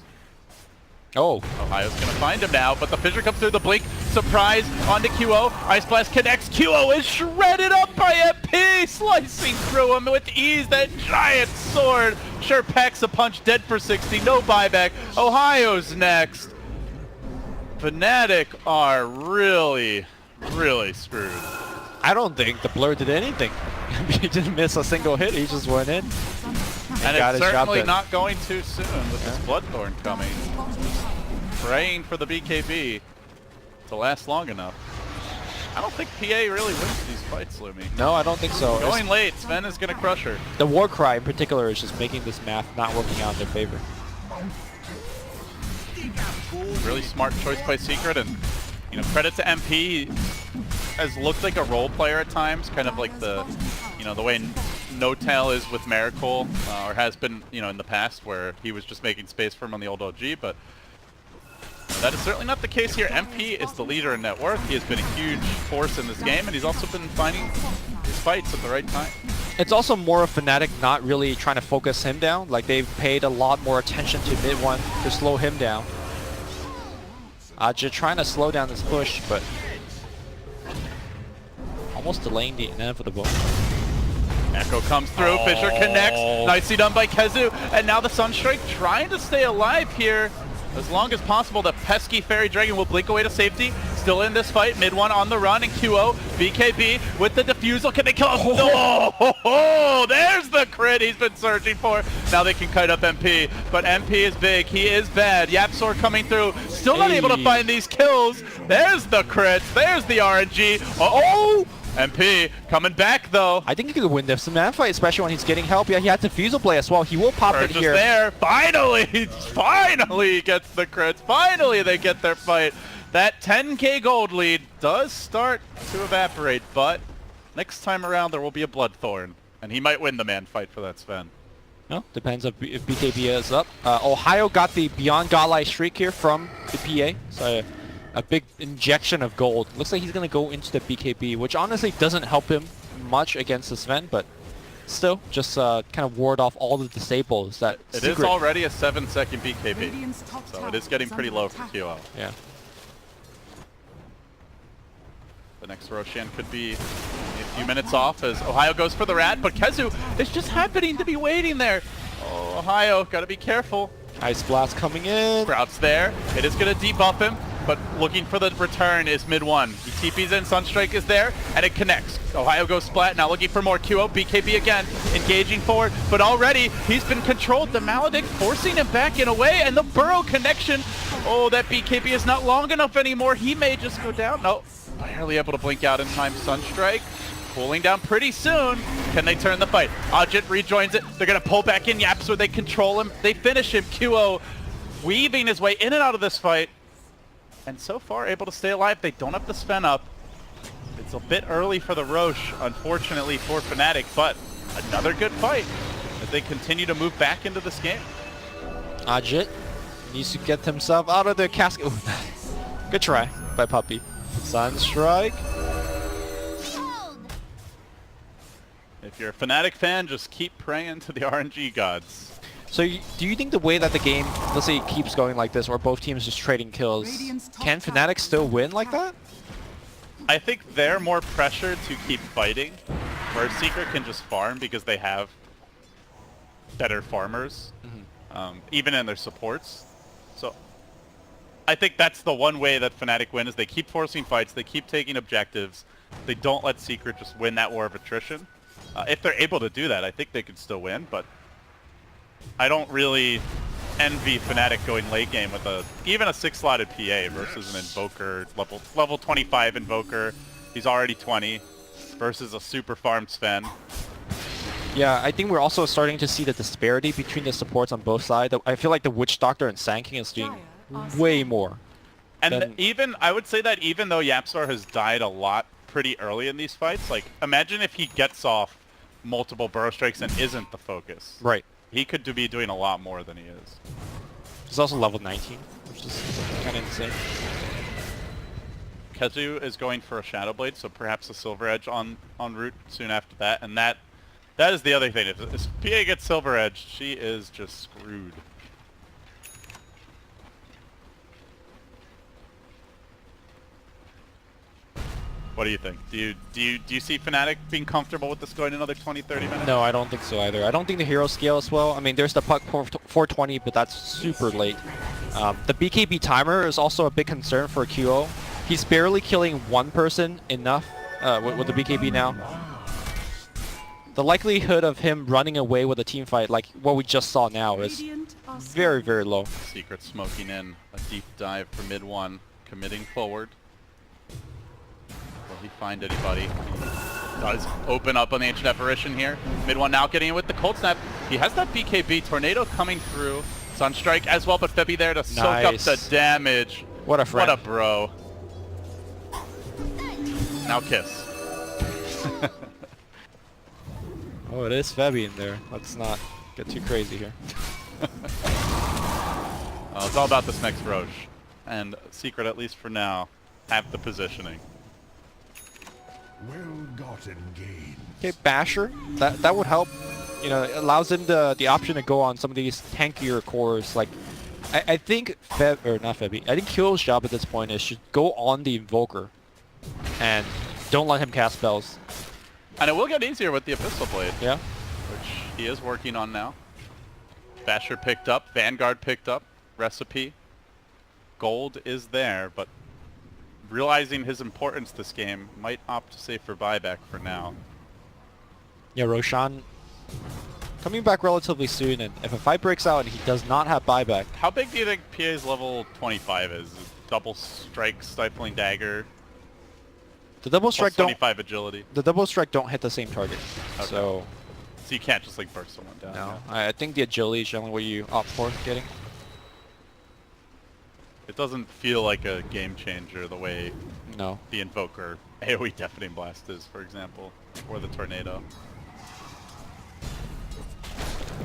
Oh, Ohio's gonna find him now, but the fissure comes through the blink. Surprise onto QO. Ice Blast connects. QO is shredded up by MP, slicing through him with ease. That giant sword sure packs a punch. Dead for 60. No buyback. Ohio's next. Fnatic are really, really screwed. I don't think the Blur did anything. He didn't miss a single hit. He just went in. And got it's his job certainly done. not going too soon with this Bloodthorn coming. Bottom tower Praying for the BKB to last long enough. I don't think PA really wins these fights, Lumi. No, I don't think so. Going late, Sven is going to crush her. The war cry in particular is just making this math not working out in their favor. Really smart choice by Secret, and you know, credit to MP. Has looked like a role player at times, kind of like the, you know, the way No-Tail is with Miracle, or has been, you know, in the past, where he was just making space for him on the old OG, but that is certainly not the case here. MP is the leader in net worth. He has been a huge force in this game, and he's also been finding his fights at the right time. It's also more of Fnatic not really trying to focus him down. Like, they've paid a lot more attention to mid one to slow him down. Just trying to slow down this push, but almost delaying the inevitable. Echo comes through, Fisher connects, nicely done by Kezu, and now the Sunstrike trying to stay alive here as long as possible. The pesky Fairy Dragon will blink away to safety. Still in this fight, mid one on the run, and QO, BKB with the defusal. Can they kill him? Oh, there's the crit he's been searching for. Now they can kite up MP, but MP is big, he is bad. YapzOr coming through, still not able to find these kills. There's the crits, there's the RNG. Oh! MP coming back though. I think he could win this man fight, especially when he's getting help. Yeah, he had defusal play as well. He will pop it here. There. Finally gets the crits. Finally they get their fight. That 10k gold lead does start to evaporate, but next time around there will be a Bloodthorn, and he might win the man fight for that Sven. No, depends if BKB is up. Ohio got the Beyond Godlike streak here from the PA, so a big injection of gold. Looks like he's going to go into the BKB, which honestly doesn't help him much against the Sven, but still just kind of ward off all the disables that It is already a 7-second BKB, so it is getting pretty low for QO. Yeah. The next Roshan could be a few minutes off as Ohio goes for the rat, but Kezu is just happening to be waiting there. Oh, Ohio, gotta be careful. Ice Blast coming in. Sprout's there. It is gonna debuff him, but looking for the return is mid one. He TP's in, Sunstrike is there, and it connects. Ohio goes splat, now looking for more QO, BKB again, engaging forward, but already he's been controlled. The Maledict forcing him back in a way, and the Burrow connection. Oh, that BKB is not long enough anymore. He may just go down. No, barely able to blink out in time. Sunstrike cooling down pretty soon. Can they turn the fight? Ajit rejoins it. They're gonna pull back in YapzOr. They control him. They finish him. QO weaving his way in and out of this fight. And so far able to stay alive. They don't have the Sven up. It's a bit early for the Roche, unfortunately for Fnatic, but another good fight as they continue to move back into this game. Ajit needs to get himself out of the casket. Good try by Puppey. Sunstrike. If you're a Fnatic fan, just keep praying to the RNG gods. So do you think the way that the game, let's say, keeps going like this, or both teams just trading kills, can Fnatic still win like that? I think they're more pressured to keep fighting, where Secret can just farm because they have better farmers, even in their supports. So I think that's the one way that Fnatic win, is they keep forcing fights, they keep taking objectives, they don't let Secret just win that war of attrition. If they're able to do that, I think they could still win, but I don't really envy Fnatic going late game with even a 6-slotted PA versus an Invoker, level 25 Invoker. He's already 20 versus a super farmed Sven. Yeah, I think we're also starting to see the disparity between the supports on both sides. I feel like the Witch Doctor and Sand King is doing way more. And I would say that even though YapzOr has died a lot pretty early in these fights, like, imagine if he gets off multiple Burrow Strikes and isn't the focus. Right. He could be doing a lot more than he is. He's also level 19, which is kind of insane. Kezu is going for a Shadow Blade, so perhaps a Silver Edge en route soon after that. And that is the other thing. If PA gets Silver Edge, she is just screwed. What do you think? Do you see Fnatic being comfortable with this going another 20-30 minutes? No, I don't think so either. I don't think the hero scale as well. I mean, there's the puck 420, but that's super late. The BKB timer is also a big concern for QO. He's barely killing one person enough with the BKB now. The likelihood of him running away with a team fight like what we just saw now is very, very low. Secret smoking in a deep dive for mid one, committing forward. Will he find anybody? He does open up on the Ancient Apparition here. Mid one now getting in with the Cold Snap. He has that BKB. Tornado coming through. Sunstrike as well, but Febby there to soak up the damage. What a friend. What a bro. Now kiss. Oh, it is Febby in there. Let's not get too crazy here. It's all about this next Roche. And Secret, at least for now, have the positioning. Well-gotten gain. Okay, Basher. That would help. You know, it allows him the option to go on some of these tankier cores. Like, I think not Febby. I think Kyo's job at this point is to go on the Invoker and don't let him cast spells. And it will get easier with the Abyssal Blade. Yeah. Which he is working on now. Basher picked up. Vanguard picked up. Recipe. Gold is there, but realizing his importance this game, might opt to save for buyback for now. Yeah, Roshan coming back relatively soon, and if a fight breaks out and he does not have buyback. How big do you think PA's level 25 is? Double strike, stifling dagger, The double strike plus 25 agility. The double strike don't hit the same target. Okay. So you can't just like burst someone down. no, yeah. I think the agility is generally what you opt for getting. It doesn't feel like a game changer the way No. the Invoker AoE Deafening Blast is, for example, or the Tornado.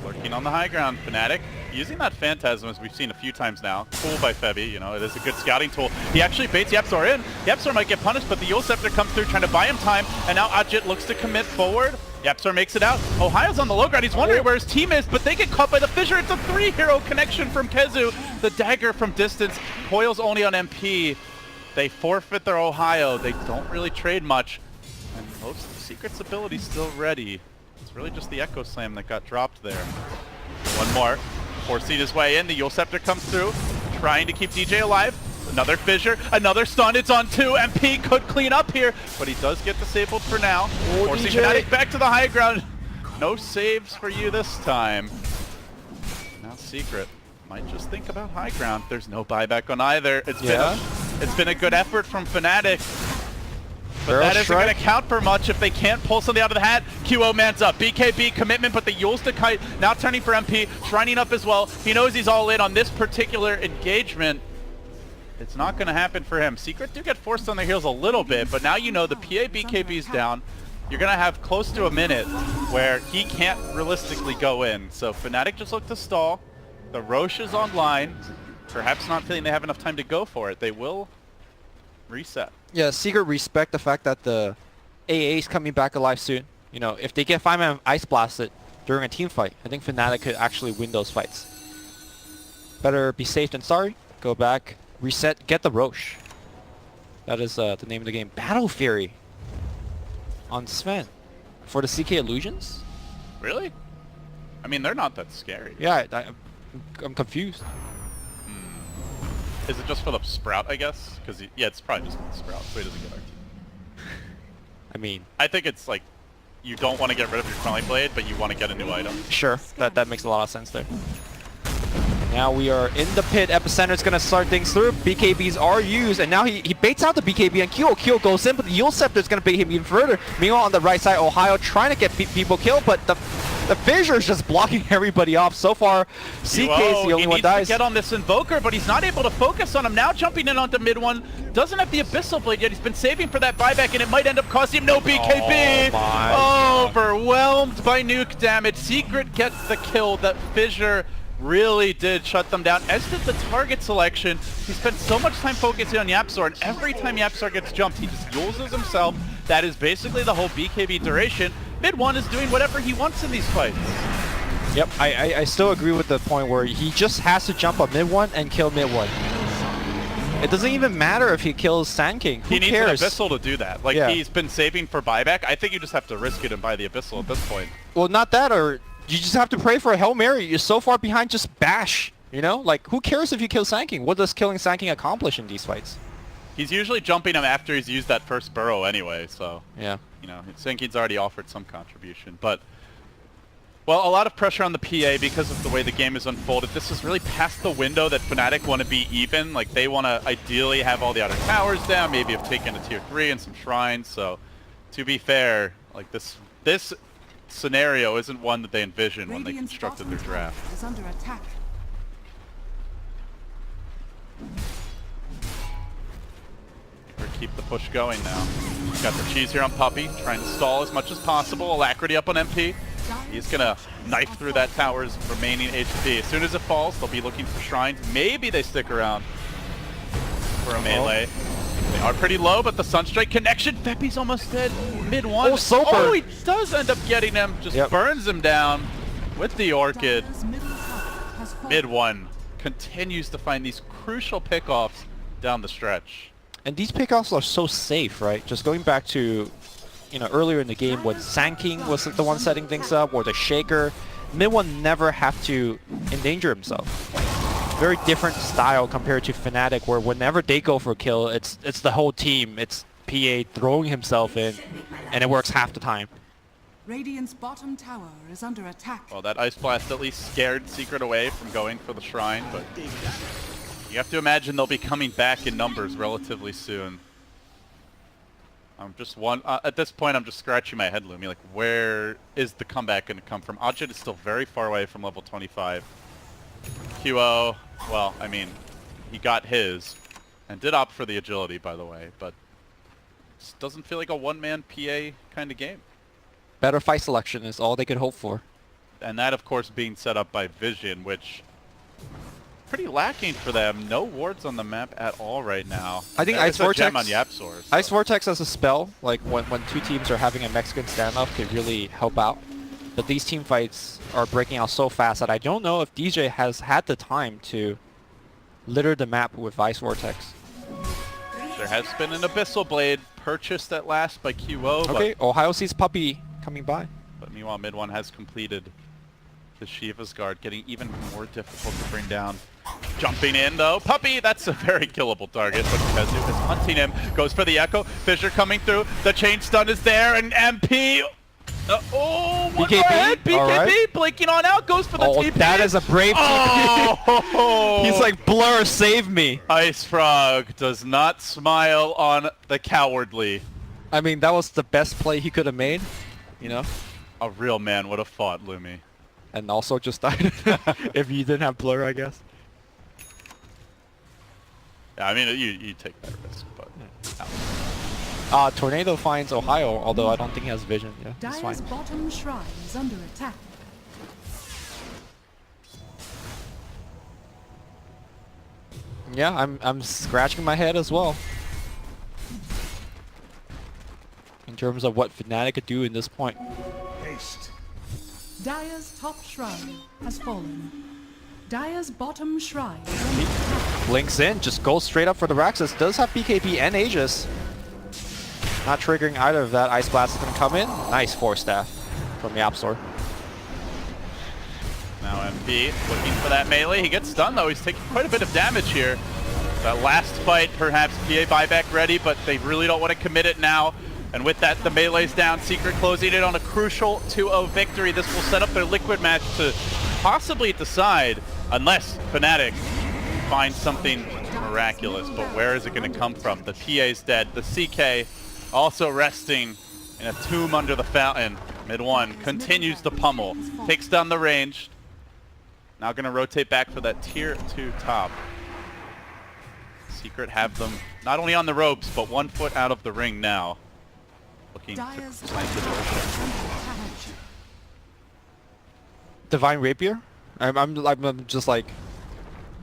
Lurking on the high ground, Fnatic using that Phantasm as we've seen a few times now. Cool by Febby, you know, it is a good scouting tool. He actually baits Yapzor in. Yapzor might get punished, but the Yule Scepter comes through trying to buy him time, and now Ajit looks to commit forward. Yapzor makes it out. Ohio's on the low ground. He's wondering where his team is, but they get caught by the fissure. It's a 3-hero connection from Kezu. The dagger from distance. Coil's only on MP. They forfeit their Ohio. They don't really trade much. And most of the Secret's ability's still ready. It's really just the Echo Slam that got dropped there. One more. Forcing his way in. The Yule Scepter comes through. Trying to keep DJ alive. Another fissure, another stun, it's on 2. MP could clean up here, but he does get disabled for now. Forcing Fnatic back to the high ground. No saves for you this time. Now Secret might just think about high ground. There's no buyback on either. It's been a good effort from Fnatic. But that isn't going to count for much if they can't pull something out of the hat. QO mans up. BKB commitment, but the Yule's to kite. Now turning for MP, shrining up as well. He knows he's all in on this particular engagement. It's not going to happen for him. Secret do get forced on their heels a little bit, but now you know the PA BKB's down. You're going to have close to a minute where he can't realistically go in. So Fnatic just look to stall. The Roche is online. Perhaps not feeling they have enough time to go for it. They will reset. Yeah, Secret respect the fact that the AA is coming back alive soon. You know, if they get 5-man ice blasted during a team fight, I think Fnatic could actually win those fights. Better be safe than sorry. Go back. Reset, get the Roche. That is the name of the game. Battle Fury on Sven for the CK Illusions? Really? I mean, they're not that scary. Yeah, I'm confused. Is it just for the Sprout, I guess? Because, yeah, it's probably just for the Sprout, so he doesn't get our team. I mean, I think it's like, you don't want to get rid of your Quelling Blade, but you want to get a new item. sure, that makes a lot of sense there. Now we are in the pit. Epicenter's going to start things through. BKBs are used, and now he baits out the BKB, and Kyo goes in, but the Yule Scepter's going to bait him even further. Meanwhile, on the right side, Ohio trying to get people killed, but the Fissure is just blocking everybody off. So far, CK is the only one dies. He needs to get on this Invoker, but he's not able to focus on him. Now jumping in onto mid one. Doesn't have the Abyssal Blade yet. He's been saving for that buyback, and it might end up costing him no BKB. Overwhelmed by nuke damage. Secret gets the kill. That Fissure really did shut them down, as did the target selection. He spent so much time focusing on Yapzor, and every time Yapzor gets jumped, he just uses himself. That is basically the whole BKB duration. Mid one is doing whatever he wants in these fights. Yep, I still agree with the point where he just has to jump up mid one and kill mid one. It doesn't even matter if he kills Sand King. Who cares? He needs an Abyssal to do that. Like, he's been saving for buyback. I think you just have to risk it and buy the Abyssal at this point. Well, not that, or you just have to pray for a Hail Mary. You're so far behind, just bash. You know? Like, who cares if you kill Sand King? What does killing Sand King accomplish in these fights? He's usually jumping him after he's used that first burrow anyway, so... Yeah. You know, Sand King's already offered some contribution, but... Well, a lot of pressure on the PA because of the way the game is unfolded. This is really past the window that Fnatic want to be even. Like, they want to ideally have all the outer towers down, maybe have taken a tier 3 and some shrines. So, to be fair, like this scenario isn't one that they envisioned when they Radiant's constructed bottom their draft. tower is under attack. Or keep the push going now. Got the cheese here on Puppey, trying to stall as much as possible. Alacrity up on MP. He's gonna knife through that tower's remaining HP. As soon as it falls, they'll be looking for shrines. Maybe they stick around for a melee. They are pretty low, but the Sunstrike connection. Feppy's almost dead. Mid one. Oh, Sober. Oh, he does end up getting him. Just burns him down with the Orchid. Dire's middle tower has fallen. Mid one continues to find these crucial pickoffs down the stretch. And these pickoffs are so safe, right? Just going back to, you know, earlier in the game when Sand King was the one setting things up, or the Shaker, mid one never have to endanger himself. Very different style compared to Fnatic, where whenever they go for a kill, it's the whole team. It's PA throwing himself in, and it works half the time. Radiant's bottom tower is under attack. Well, that Ice Blast at least scared Secret away from going for the Shrine, but you have to imagine they'll be coming back in numbers relatively soon. I'm just at this point, I'm just scratching my head, Lumi. Like, where is the comeback going to come from? Ajit is still very far away from level 25. QO, well, I mean, he got his, and did opt for the agility, by the way, but this doesn't feel like a one-man PA kind of game. Better fight selection is all they could hope for. And that, of course, being set up by Vision, which pretty lacking for them. No wards on the map at all right now. I think There Ice is a gem Vortex on Yapzor, so. Ice Vortex as a spell, like when two teams are having a Mexican standoff, could really help out. But these team fights are breaking out so fast that I don't know if DJ has had the time to litter the map with Ice Vortex. There has been an Abyssal Blade purchased at last by QO. Okay, Ohio sees Puppey coming by. But meanwhile, mid one has completed the Shiva's Guard, getting even more difficult to bring down. Jumping in though, Puppey, that's a very killable target, but Kazu is hunting him, goes for the Echo, Fissure coming through, the chain stun is there, and MP, one more hit, BKB, right. blinking on out, goes for the TP. That is a brave TP. He's like, Blur, save me. Ice Frog does not smile on the cowardly. I mean, that was the best play he could have made, you know? A real man would have fought, Lumi. And also just died. If you didn't have Blur, I guess. Yeah, I mean, you take that risk, but... Tornado finds Ohio, although I don't think he has vision. Yeah, that's fine. Dire's bottom shrine is under attack. Yeah, I'm scratching my head as well. In terms of what Fnatic could do in this point. Haste. Dire's top shrine has fallen. Dire's bottom shrine is under attack. Blinks in, just goes straight up for the Raxus. Does have BKB and Aegis. Not triggering either of that. Ice Blast is going to come in. Nice Force Staff from Yapzor. Now MP looking for that melee. He gets stunned though. He's taking quite a bit of damage here. That last fight, perhaps PA buyback ready, but they really don't want to commit it now. And with that, the melee's down. Secret closing in on a crucial 2-0 victory. This will set up their Liquid match to possibly decide, unless Fnatic finds something miraculous. But where is it going to come from? The PA's dead. The CK also resting in a tomb under the fountain. Mid one continues to pummel. Takes down the range. Now going to rotate back for that tier 2 top. Secret have them not only on the ropes, but 1 foot out of the ring now. Looking to Dire's top plant the tower door. is under attack. Divine Rapier? I'm just like,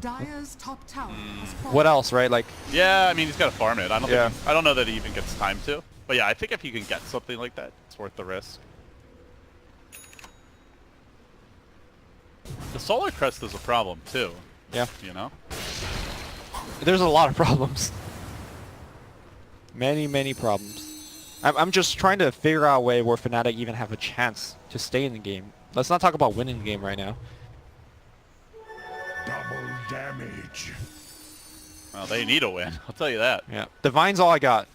Dire's top tower has fallen. what else, right? Like, Yeah, I mean, he's got to farm it. I don't Yeah. think I don't know that he even gets time to. But yeah, I think if you can get something like that, it's worth the risk. The Solar Crest is a problem too, yeah, you know? there's a lot of problems. Many problems. I'm just trying to figure out a way where Fnatic even have a chance to stay in the game. Let's not talk about winning the game right now. Double damage. Well, they need a win, I'll tell you that. Yeah, Divine's all I got.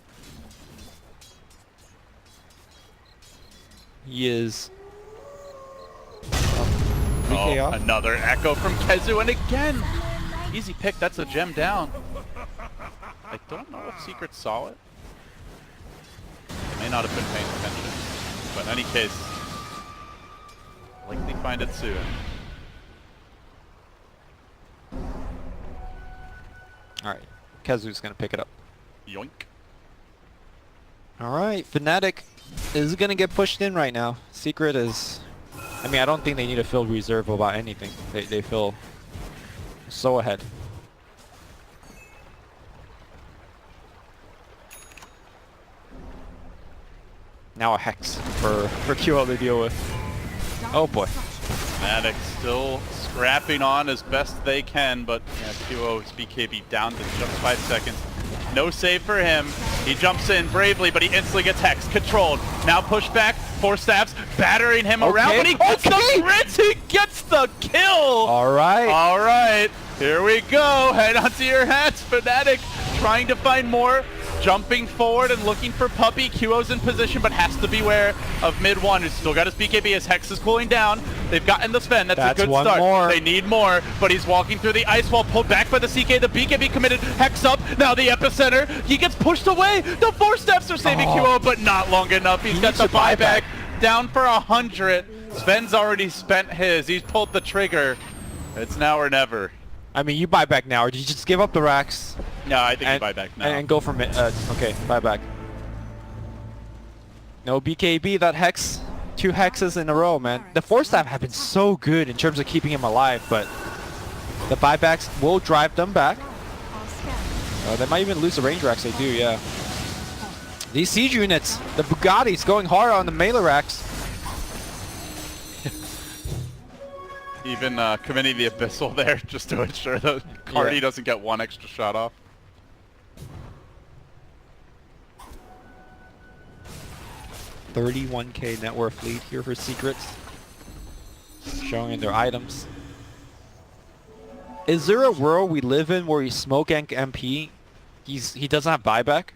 He is BK off. Another echo from Kezu, and again, easy pick. That's a gem down. I don't know if Secret saw it. They may not have been paying attention, but in any case, likely find it soon. All right, Kezu's gonna pick it up. Yoink. All right, Fnatic is gonna get pushed in right now. Secret is, I mean, I don't think they need to feel reserve about anything. They feel so ahead. Now a Hex for QL to deal with. Oh boy. Fnatic still scrapping on as best they can, but yeah, QO's BKB down to just 5 seconds. No save for him. He jumps in bravely, but he instantly gets Hex controlled. Now push back, 4 stabs, battering him around, but he gets the crits, he gets the kill! Alright. Alright, here we go. Head onto your hats, Fnatic trying to find more. Jumping forward and looking for Puppey. QO's in position, but has to beware of mid one, who's still got his BKB. His Hex is cooling down. They've gotten the Sven. That's a good one start. More. They need more, but he's walking through the ice wall, pulled back by the CK. The BKB committed. Hex up. Now the epicenter. He gets pushed away. The 4 steps are saving QO, but not long enough. He's got the buyback down for 100. Sven's already spent his. He's pulled the trigger. It's now or never. I mean, you buy back now, or do you just give up the racks? No, I think you buy back now. And go for mid. Okay, buy back. No BKB, that Hex. 2 hexes in a row, man. The 4 stab have been so good in terms of keeping him alive, but the buybacks will drive them back. They might even lose the range racks, they do, yeah. These siege units, the Bugattis going hard on the melee racks. Even committing the Abyssal there just to ensure that Cardi doesn't get 1 extra shot off. $31K net worth lead here for Secrets. Showing in their items. Is there a world we live in where you smoke gank MP, he doesn't have buyback?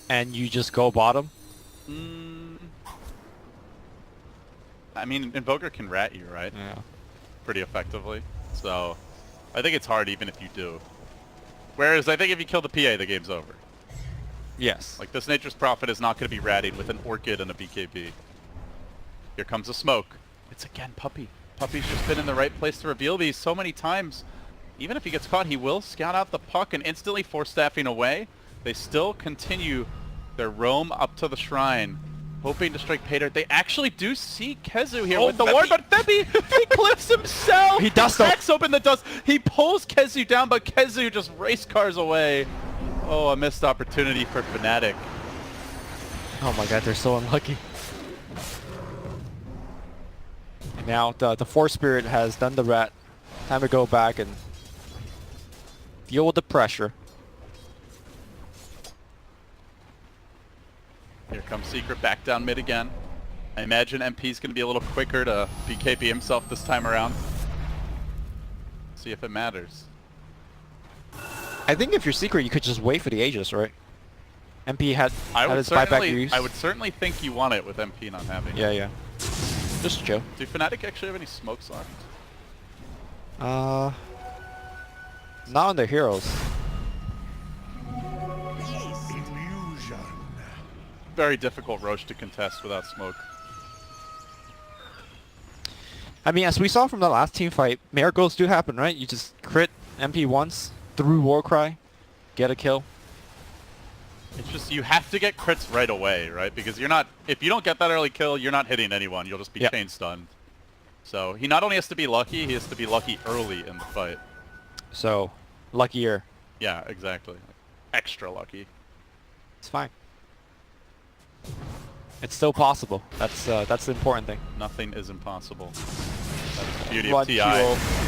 And you just go bottom? I mean, Invoker can rat you, right? Yeah. Pretty effectively. So, I think it's hard even if you do. Whereas, I think if you kill the PA, the game's over. Yes. Like, this Nature's Prophet is not going to be ratted with an Orchid and a BKB. Here comes a smoke. It's again Puppey. Puppey's just been in the right place to reveal these so many times. Even if he gets caught, he will scout out the puck and instantly force staffing away. They still continue their roam up to the shrine, hoping to strike pay dirt. They actually do see Kezu here with the ward, but Febby, he clips himself! He does cracks open the dust. He pulls Kezu down, but Kezu just race cars away. Oh, a missed opportunity for Fnatic. Oh my god, they're so unlucky. And now the Force Spirit has done the rat. Time to go back and deal with the pressure. Here comes Secret back down mid again. I imagine MP's going to be a little quicker to BKB himself this time around. See if it matters. I think if you're Secret, you could just wait for the Aegis, right? MP had his buyback use. I would certainly think you want it with MP not having it. Yeah. Just chill. Do Fnatic actually have any smokes left? Not on the heroes. Illusion. Very difficult Roche to contest without smoke. I mean, as we saw from the last team fight, miracles do happen, right? You just crit MP once through Warcry, get a kill. It's just you have to get crits right away, right? Because you're not, if you don't get that early kill, you're not hitting anyone. You'll just be chain stunned. So he not only has to be lucky, he has to be lucky early in the fight. So, luckier. Yeah, exactly. Extra lucky. It's fine. It's still possible. That's the important thing. Nothing is impossible. That is the beauty Run of TI. QO.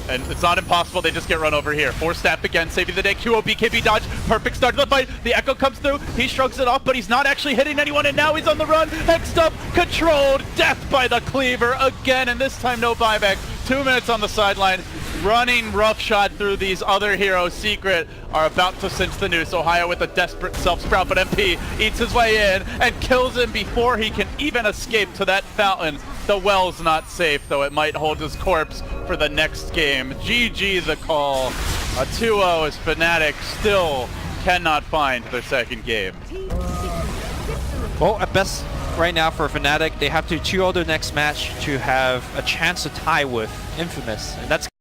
And it's not impossible, they just get run over here. 4 step again, saving the day. QO, BKB dodge, perfect start to the fight. The Echo comes through, he shrugs it off, but he's not actually hitting anyone, and now he's on the run. Hexed up, controlled, death by the Cleaver again, and this time no buyback. 2 minutes on the sideline, running roughshod through these other heroes. Secret are about to cinch the noose. Ohio with a desperate self-sprout, but MP eats his way in and kills him before he can even escape to that fountain. The well's not safe, though it might hold his corpse for the next game. GG the call. A 2-0 as Fnatic still cannot find their second game. Well, at best, right now for Fnatic, they have to 2-0 their next match to have a chance to tie with Infamous, and that's